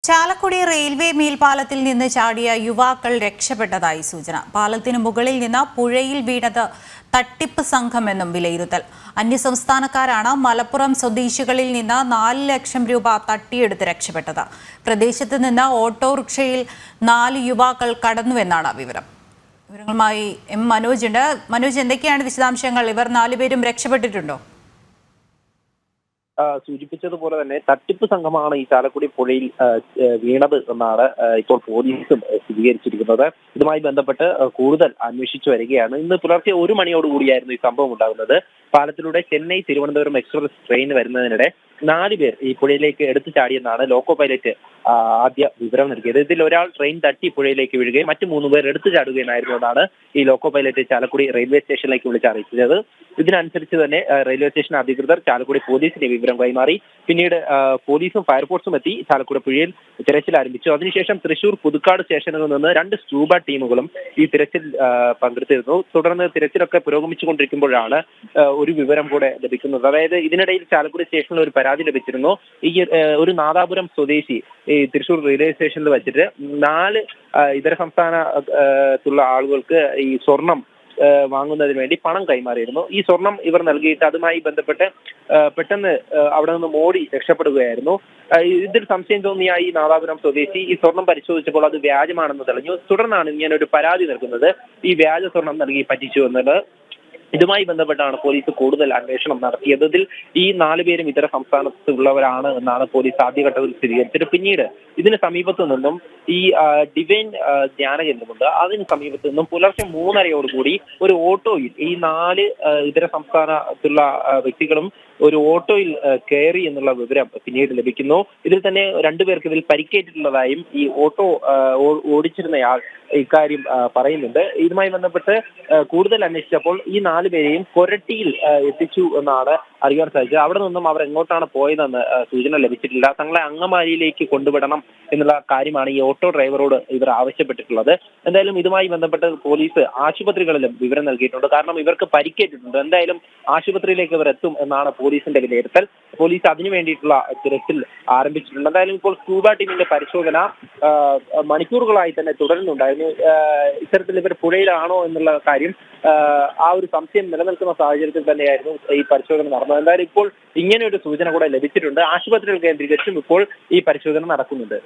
Chalakudy railway മേൽപ്പാലത്തിൽ നിന്ന് ചാടിയ യുവാക്കൾ രക്ഷപ്പെട്ടതായി സൂചന. പാലത്തിന് മുകളിൽ നിന്ന് പുഴയിൽ വീണത് തട്ടിപ്പ് സംഘമെന്നും വിലയിരുത്തൽ. അന്യസംസ്ഥാനക്കാരാണ് മലപ്പുറം സ്വദേശികളിൽ നിന്ന് 4 ലക്ഷം രൂപ തട്ടിയെടുത്ത് രക്ഷപ്പെട്ടത്. പ്രദേശത്ത് നിന്ന് ഓട്ടോറിക്ഷയിൽ 4 യുവാക്കൾ കടന്നുവെന്നാണ് വിവരം. വിവരങ്ങളുമായി എം മനോജ് ഉണ്ട്. മനോജ്, എന്തൊക്കെയാണ് വിശദാംശങ്ങൾ? ഇവർ 4 പേരും രക്ഷപ്പെട്ടിട്ടുണ്ടോ? സൂചിപ്പിച്ചതുപോലെ തന്നെ തട്ടിപ്പ് സംഘമാണ് ഈ ചാലക്കുടി പുഴയിൽ വീണത് എന്നാണ് ഇപ്പോൾ പോലീസും സ്ഥിരീകരിച്ചിരിക്കുന്നത്. ഇതുമായി ബന്ധപ്പെട്ട് കൂടുതൽ അന്വേഷിച്ചു വരികയാണ്. ഇന്ന് പുലർച്ചെ 1 മണിയോടുകൂടിയായിരുന്നു ഈ സംഭവം ഉണ്ടാകുന്നത്. പാലത്തിലൂടെ ചെന്നൈ തിരുവനന്തപുരം എക്സ്പ്രസ് ട്രെയിൻ വരുന്നതിനിടെ 4 പേർ ഈ പുഴയിലേക്ക് എടുത്തു ചാടിയെന്നാണ് ലോക്കോ പൈലറ്റ് ആദ്യ വിവരം നൽകിയത്. ഇതിൽ ഒരാൾ ട്രെയിൻ തട്ടി പുഴയിലേക്ക് വീഴുകയും മറ്റു 3 പേർ എടുത്തു ചാടുകയായിരുന്നു എന്നാണ് ഈ ലോക്കോ പൈലറ്റ് ചാലക്കുടി റെയിൽവേ സ്റ്റേഷനിലേക്ക് വിളിച്ചറിയിച്ചത്. ഇതിനനുസരിച്ച് തന്നെ റെയിൽവേ സ്റ്റേഷൻ അധികൃതർ ചാലക്കുടി പോലീസിന് വിവരം കൈമാറി. പിന്നീട് പോലീസും ഫയർഫോഴ്സും എത്തി ചാലക്കുടി പുഴയിൽ തിരച്ചിൽ ആരംഭിച്ചു. അതിനുശേഷം തൃശൂർ പുതുക്കാട് സ്റ്റേഷനുകളിൽ നിന്ന് 2 സ്കൂബ ടീമുകളും ഈ തിരച്ചിൽ പങ്കെടുത്തിരുന്നു. തുടർന്ന് തിരച്ചിലൊക്കെ പുരോഗമിച്ചുകൊണ്ടിരിക്കുമ്പോഴാണ് ഒരു വിവരം കൂടെ ലഭിക്കുന്നത്. അതായത് ഇതിനിടയിൽ ചാലക്കുടി സ്റ്റേഷനിൽ ഒരു പരാതി ലഭിച്ചിരുന്നു. ഈ ഒരു നാദാപുരം സ്വദേശി ഈ തൃശൂർ റെയിൽവേ സ്റ്റേഷനിൽ വെച്ചിട്ട് 4 ഇതര സംസ്ഥാനത്തുള്ള ആളുകൾക്ക് ഈ സ്വർണം വാങ്ങുന്നതിന് വേണ്ടി പണം കൈമാറിയിരുന്നു. ഈ സ്വർണം ഇവർ നൽകിയിട്ട് അതുമായി ബന്ധപ്പെട്ട് പെട്ടെന്ന് അവിടെ നിന്ന് മോടി രക്ഷപ്പെടുകയായിരുന്നു. ഇതിൽ സംശയം തോന്നിയ ഈ നാദാപുരം സ്വദേശി ഈ സ്വർണം പരിശോധിച്ചപ്പോൾ അത് വ്യാജമാണെന്ന് തെളിഞ്ഞു. തുടർന്നാണ് ഇങ്ങനെ ഒരു പരാതി നൽകുന്നത്. ഈ വ്യാജ സ്വർണം നൽകി പറ്റിച്ചു എന്നുള്ളത്. ഇതുമായി ബന്ധപ്പെട്ടാണ് പോലീസ് കൂടുതൽ അന്വേഷണം നടത്തിയത്. ഇതിൽ ഈ 4 പേരും ഇതര സംസ്ഥാനത്തുള്ളവരാണ് എന്നാണ് പോലീസ് ആദ്യഘട്ടത്തിൽ സ്ഥിരീകരിച്ചത്. പിന്നീട് ഇതിന് സമീപത്തു നിന്നും ഈ ഡിവൈൻ ധ്യാന കേന്ദ്രമുണ്ട്, അതിന് സമീപത്തു നിന്നും പുലർച്ചെ 3:30യോടുകൂടി ഒരു ഓട്ടോയിൽ ഈ 4 ഇതര സംസ്ഥാനത്തുള്ള വ്യക്തികളും ഒരു ഓട്ടോയിൽ കയറി എന്നുള്ള വിവരം പിന്നീട് ലഭിക്കുന്നു. ഇതിൽ തന്നെ 2 പേർക്ക് ഇതിൽ പരിക്കേറ്റിട്ടുള്ളതായും ഈ ഓട്ടോ ഓടിച്ചിരുന്നയാൾ ഇക്കാര്യം പറയുന്നുണ്ട്. ഇതുമായി ബന്ധപ്പെട്ട് കൂടുതൽ അന്വേഷിച്ചപ്പോൾ ഈ 4 പേരെയും കൊരട്ടിയിൽ എത്തിച്ചു എന്നാണ് അറിയാൻ സാധിച്ചത്. അവിടെ നിന്നും അവർ എങ്ങോട്ടാണ് പോയതെന്ന് സൂചന ലഭിച്ചിട്ടില്ല. തങ്ങളെ അങ്കമാലിയിലേക്ക് കൊണ്ടുവിടണം എന്നുള്ള കാര്യമാണ് ഈ ഓട്ടോ ഡ്രൈവറോട് ഇവർ ആവശ്യപ്പെട്ടിട്ടുള്ളത്. എന്തായാലും ഇതുമായി ബന്ധപ്പെട്ട് പോലീസ് ആശുപത്രികളിലും വിവരം നൽകിയിട്ടുണ്ട്. കാരണം ഇവർക്ക് പരിക്കേറ്റിട്ടുണ്ട്. എന്തായാലും ആശുപത്രിയിലേക്ക് ഇവർ എത്തും എന്നാണ് പോലീസിന്റെ വിലയിരുത്തൽ. പോലീസ് അതിനു വേണ്ടിയിട്ടുള്ള തിരച്ചിൽ ആരംഭിച്ചിട്ടുണ്ട്. എന്തായാലും ഇപ്പോൾ സ്കൂബ ടീമിന്റെ പരിശോധന മണിക്കൂറുകളായി തന്നെ തുടരുന്നുണ്ടായിരുന്നു. ഇത്തരത്തിൽ ഇവർ പുഴയിലാണോ എന്നുള്ള കാര്യം ആ ഒരു സംശയം നിലനിൽക്കുന്ന സാഹചര്യത്തിൽ തന്നെയായിരുന്നു ഈ പരിശോധന നടന്നത്. എന്തായാലും ഇപ്പോൾ ഇങ്ങനെ ഒരു സൂചന കൂടെ ലഭിച്ചിട്ടുണ്ട്. ആശുപത്രികൾ കേന്ദ്രീകരിച്ചും ഇപ്പോൾ ഈ പരിശോധന നടക്കുന്നുണ്ട്.